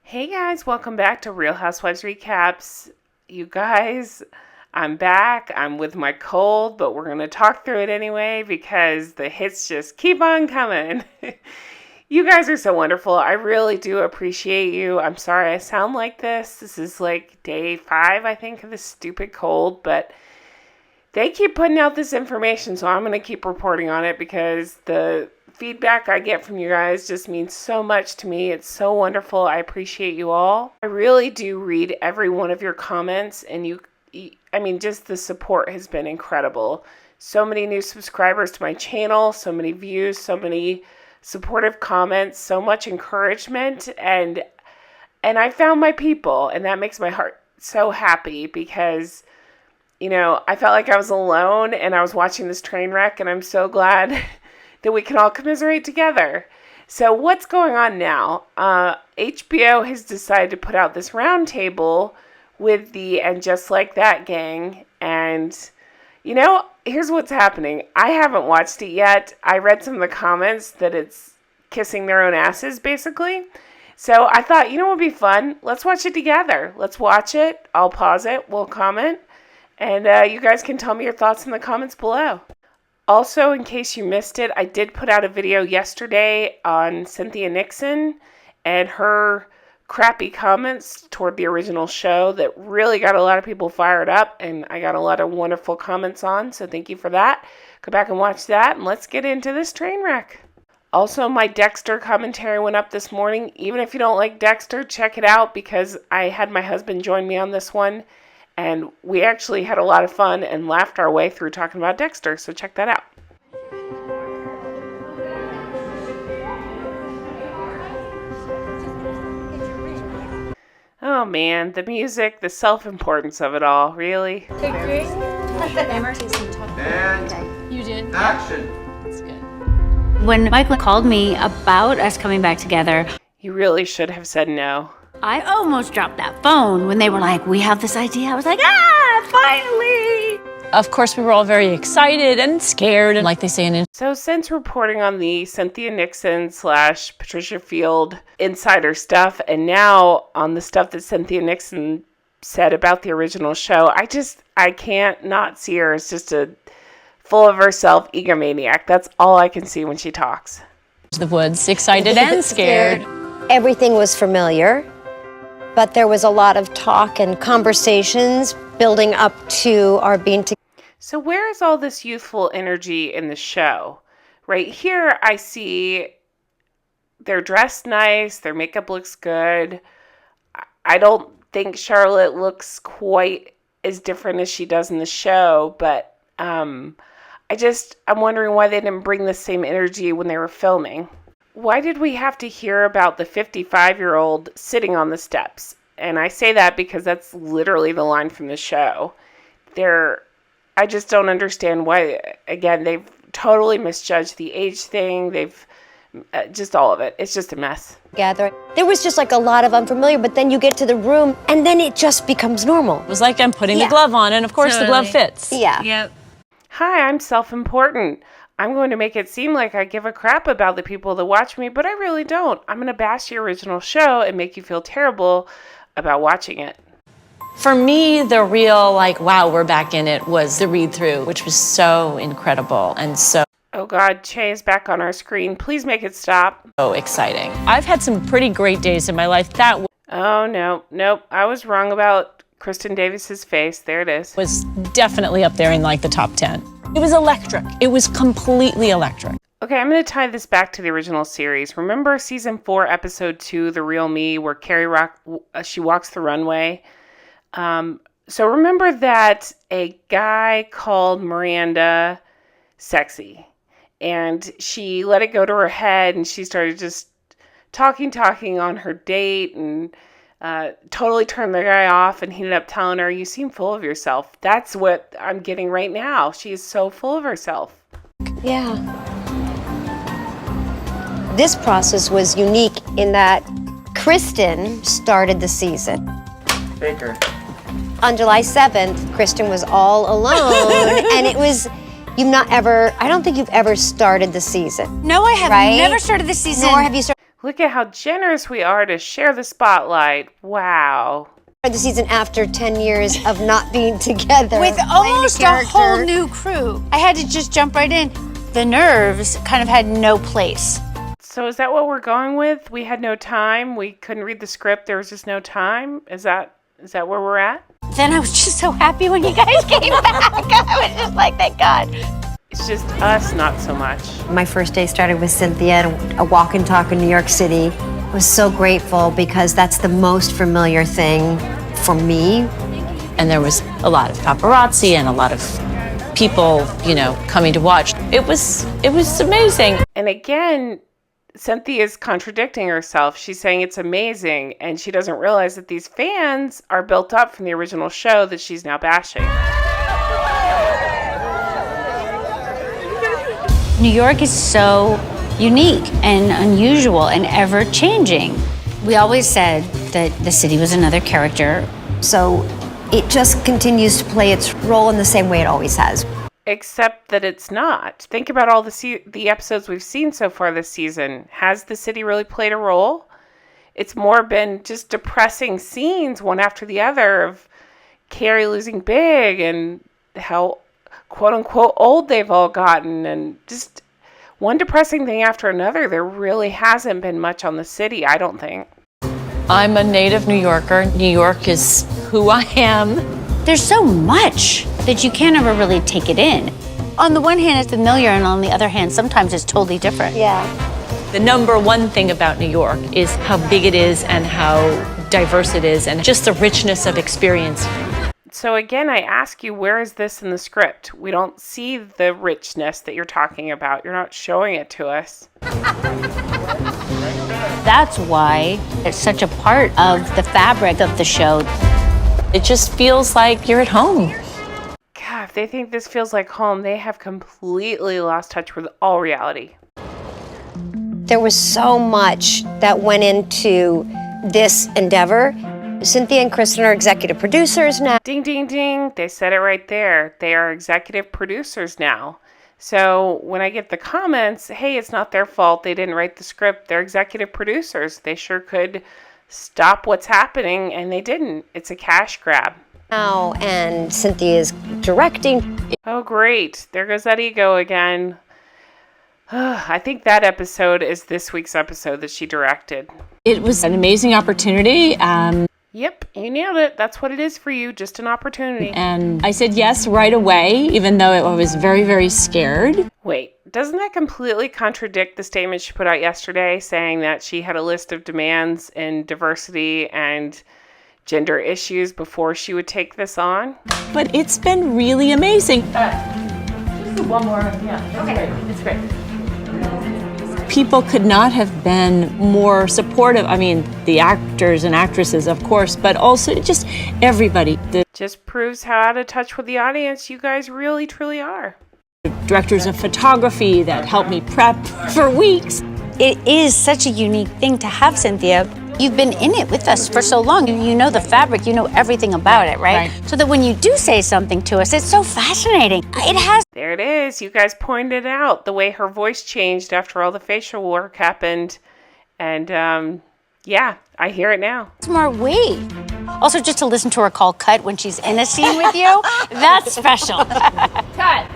Hey guys, welcome back to Real Housewives Recaps. You guys, I'm back. I'm with my cold, but we're going to talk through it anyway because the hits just keep on coming. You guys are so wonderful. I really do appreciate you. I'm sorry I sound like this. This is like day 5, I think, of this stupid cold, but they keep putting out this information, so I'm going to keep reporting on it because the feedback I get from you guys just means so much to me. It's so wonderful. I appreciate you all. I really do read every one of your comments, and just the support has been incredible. So many new subscribers to my channel, so many views, so many supportive comments, so much encouragement, and I found my people, and that makes my heart so happy because I felt like I was alone and I was watching this train wreck, and I'm so glad that we can all commiserate together. So what's going on now? HBO has decided to put out this roundtable with the And Just Like That gang. And, here's what's happening. I haven't watched it yet. I read some of the comments that it's kissing their own asses, basically. So I thought, what would be fun? Let's watch it together. Let's watch it. I'll pause it. We'll comment. And you guys can tell me your thoughts in the comments below. Also, in case you missed it, I did put out a video yesterday on Cynthia Nixon and her crappy comments toward the original show that really got a lot of people fired up, and I got a lot of wonderful comments on, so thank you for that. Go back and watch that, and let's get into this train wreck. Also, my Dexter commentary went up this morning. Even if you don't like Dexter, check it out because I had my husband join me on this one. And we actually had a lot of fun and laughed our way through talking about Dexter, so check that out. Oh man, the music, the self-importance of it all, really. Okay, Grace. And You did. action. That's good. When Michael called me about us coming back together, You really should have said no. I almost dropped that phone when they were like, we have this idea. I was like, finally! Of course, we were all very excited and scared, and like they say in So since reporting on the Cynthia Nixon / Patricia Field insider stuff, and now on the stuff that Cynthia Nixon said about the original show, I can't not see her as just a full of herself egomaniac. That's all I can see when she talks. the woods, excited and scared. Everything was familiar, but there was a lot of talk and conversations building up to our being together. So where is all this youthful energy in the show? Right here, I see they're dressed nice, their makeup looks good. I don't think Charlotte looks quite as different as she does in the show, but I'm wondering why they didn't bring the same energy when they were filming. Why did we have to hear about the 55-year-old sitting on the steps? And I say that because that's literally the line from the show. I just don't understand why. Again, they've totally misjudged the age thing. They've just all of it. It's just a mess. There was just like a lot of unfamiliar, but then you get to the room and then it just becomes normal. It was like I'm putting the glove on, and of course the glove fits. Yeah. Yep. Hi, I'm self-important. I'm going to make it seem like I give a crap about the people that watch me, but I really don't. I'm going to bash the original show and make you feel terrible about watching it. For me, the real, wow, we're back in it was the read-through, which was so incredible and so Oh God, Che is back on our screen. Please make it stop. exciting. I've had some pretty great days in my life. That Oh, nope. I was wrong about Kristin Davis's face. There it is. was definitely up there in the top 10. It was electric. It was completely electric. Okay, I'm going to tie this back to the original series. Remember season 4, episode 2, The Real Me, where Carrie she walks the runway? So remember that a guy called Miranda sexy, and she let it go to her head, and she started just talking on her date, and totally turned the guy off, and he ended up telling her, you seem full of yourself. That's what I'm getting right now. She is so full of herself. Yeah. This process was unique in that Kristin started the season. Baker. On July 7th, Kristin was all alone, and it was, I don't think you've ever started the season. No, I have Right? never started this season. Nor have you started. Look at how generous we are to share the spotlight. Wow. The season after 10 years of not being together. With almost a whole new crew. I had to just jump right in. The nerves kind of had no place. So is that what we're going with? We had no time. We couldn't read the script. There was just no time. Is that where we're at? Then I was just so happy when you guys came back. I was just like, thank God. It's just us, not so much. My first day started with Cynthia, a walk and talk in New York City. I was so grateful because that's the most familiar thing for me. And there was a lot of paparazzi and a lot of people, coming to watch. It was amazing. And again, Cynthia is contradicting herself. She's saying it's amazing, and she doesn't realize that these fans are built up from the original show that she's now bashing. New York is so unique and unusual and ever-changing. We always said that the city was another character. So it just continues to play its role in the same way it always has. Except that it's not. Think about all the episodes we've seen so far this season. Has the city really played a role? It's more been just depressing scenes one after the other of Carrie losing big and how quote-unquote old they've all gotten, and just one depressing thing after another. There really hasn't been much on the city, I don't think. I'm a native New Yorker. New York is who I am. There's so much that you can't ever really take it in. On the one hand, it's familiar, and on the other hand, sometimes it's totally different. Yeah. The number one thing about New York is how big it is and how diverse it is and just the richness of experience. So again, I ask you, where is this in the script? We don't see the richness that you're talking about. You're not showing it to us. That's why it's such a part of the fabric of the show. It just feels like you're at home. God, if they think this feels like home, they have completely lost touch with all reality. There was so much that went into this endeavor. Cynthia and Kristin are executive producers now. Ding, ding, ding. They said it right there. They are executive producers now. So when I get the comments, hey, it's not their fault, they didn't write the script, they're executive producers. They sure could stop what's happening, and they didn't. It's a cash grab. Now, and Cynthia is directing. Oh, great. There goes that ego again. I think that episode is this week's episode that she directed. It was an amazing opportunity. Yep, you nailed it. That's what it is for you, just an opportunity. And I said yes right away, even though I was very, very scared. Wait, doesn't that completely contradict the statement she put out yesterday saying that she had a list of demands in diversity and gender issues before she would take this on? But it's been really amazing. Just do one more. Yeah, okay. It's great. People could not have been more supportive. I mean, the actors and actresses, of course, but also just everybody. The just proves how out of touch with the audience you guys really, truly are. Directors of photography that helped me prep for weeks. It is such a unique thing to have Cynthia. You've been in it with us for so long. You know the fabric, you know everything about it, right? So that when you do say something to us, it's so fascinating. It has. There it is. You guys pointed out the way her voice changed after all the facial work happened. And yeah, I hear it now. It's more weight. Also, just to listen to her call cut when she's in a scene with you, that's special. Cut.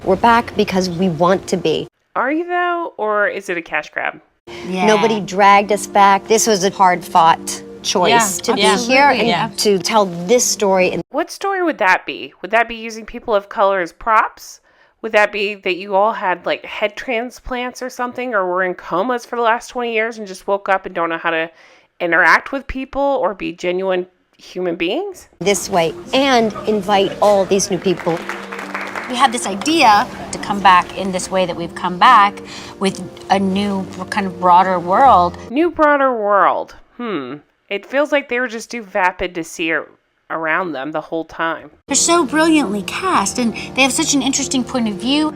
We're back because we want to be. Are you though, or is it a cash grab? Yeah. Nobody dragged us back. This was a hard-fought choice to be here and to tell this story. And what story would that be? Would that be using people of color as props? Would that be that you all had like head transplants or something, or were in comas for the last 20 years and just woke up and don't know how to interact with people or be genuine human beings? This way, and invite all these new people. We had this idea to come back in this way that we've come back with a new kind of broader world. New broader world. It feels like they were just too vapid to see around them the whole time. They're so brilliantly cast, and they have such an interesting point of view.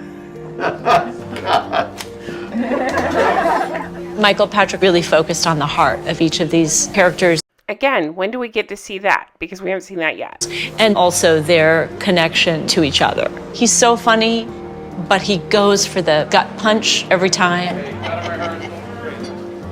Michael Patrick really focused on the heart of each of these characters. Again, when do we get to see that? Because we haven't seen that yet. And also their connection to each other. He's so funny, but he goes for the gut punch every time.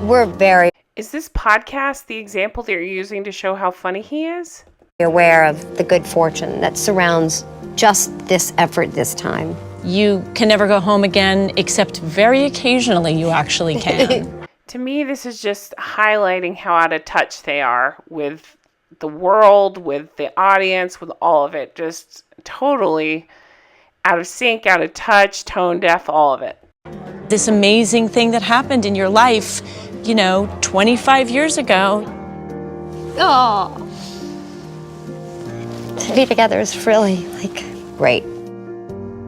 We're very Is this podcast the example that you're using to show how funny he is? aware of the good fortune that surrounds just this effort this time. You can never go home again, except very occasionally you actually can. To me, this is just highlighting how out of touch they are with the world, with the audience, with all of it. Just totally out of sync, out of touch, tone deaf, all of it. This amazing thing that happened in your life, 25 years ago. Oh. To be together is really, great.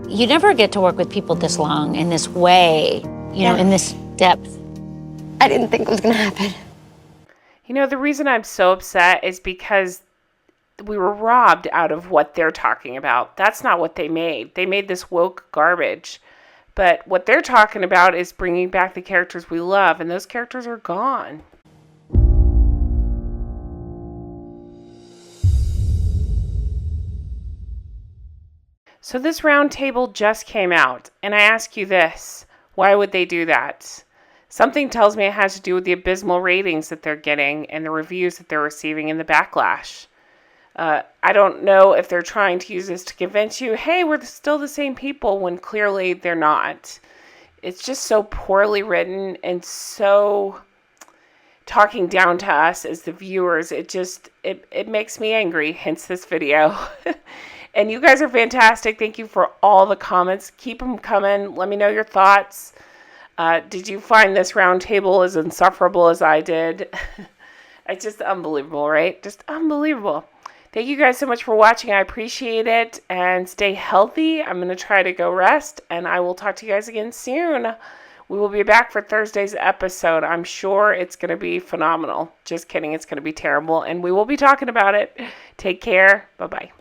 You never get to work with people this long, in this way, in this depth. I didn't think it was going to happen. The reason I'm so upset is because we were robbed out of what they're talking about. That's not what they made. They made this woke garbage. But what they're talking about is bringing back the characters we love, and those characters are gone. So this roundtable just came out, and I ask you this: why would they do that? Something tells me it has to do with the abysmal ratings that they're getting and the reviews that they're receiving and the backlash. I don't know if they're trying to use this to convince you, hey, we're still the same people, when clearly they're not. It's just so poorly written and so talking down to us as the viewers. It makes me angry, hence this video. And you guys are fantastic. Thank you for all the comments. Keep them coming. Let me know your thoughts. Did you find this roundtable as insufferable as I did? It's just unbelievable, right? Just unbelievable. Thank you guys so much for watching. I appreciate it. And stay healthy. I'm going to try to go rest. And I will talk to you guys again soon. We will be back for Thursday's episode. I'm sure it's going to be phenomenal. Just kidding. It's going to be terrible. And we will be talking about it. Take care. Bye-bye.